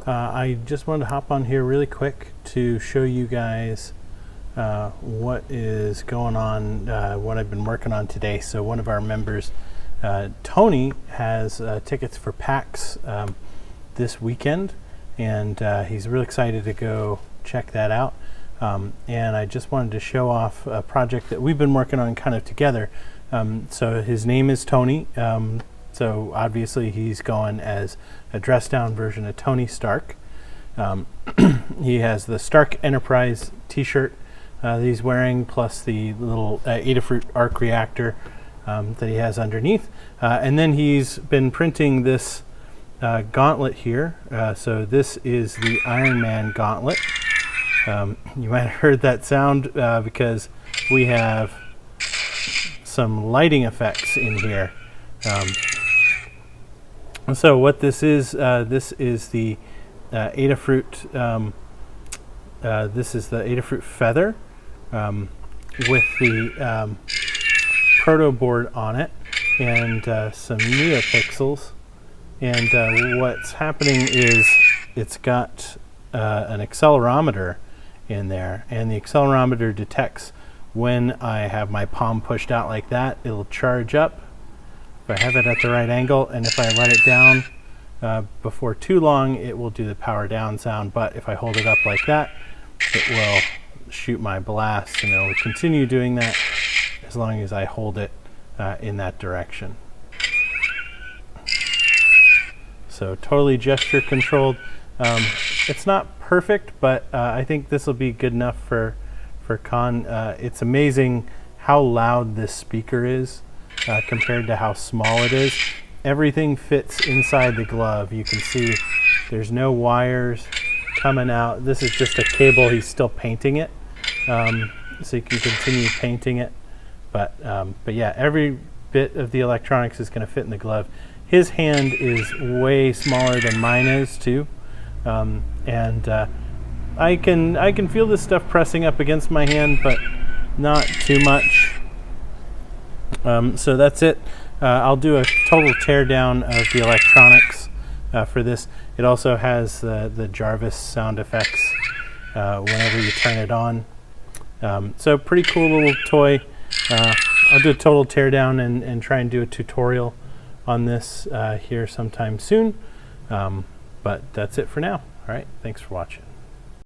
I just wanted to hop on here really quick to show you guys what is going on, what I've been working on today. So one of our members, Tony, has tickets for PAX this weekend, and he's really excited to go check that out. And I just wanted to show off a project that we've been working on kind of together. So his name is Tony. So obviously he's going as a dressed down version of Tony Stark. He has the Stark Enterprise t-shirt that he's wearing, plus the little Adafruit arc reactor that he has underneath. And then he's been printing this gauntlet here. So this is the Iron Man gauntlet. You might have heard that sound because we have some lighting effects in here. So what this is the Adafruit. This is the Adafruit feather with the proto board on it, and some neopixels. And what's happening is it's got an accelerometer in there, and the accelerometer detects when I have my palm pushed out like that. It'll charge up if I have it at the right angle, and if I let it down before too long, it will do the power down sound. But if I hold it up like that, it will shoot my blast, and it will continue doing that as long as I hold it in that direction. So totally gesture controlled. It's not perfect, but I think this will be good enough for con. It's amazing how loud this speaker is compared to how small it is. Everything fits inside the glove. You can see there's no wires coming out. This is just a cable. He's still painting it, so you can continue painting it. But yeah, every bit of the electronics is going to fit in the glove. His hand is way smaller than mine is too, and I can feel this stuff pressing up against my hand, but not too much. So that's it. I'll do a total teardown of the electronics for this. It also has the Jarvis sound effects whenever you turn it on. So pretty cool little toy. I'll do a total teardown and try and do a tutorial on this here sometime soon. But that's it for now. All right, thanks for watching.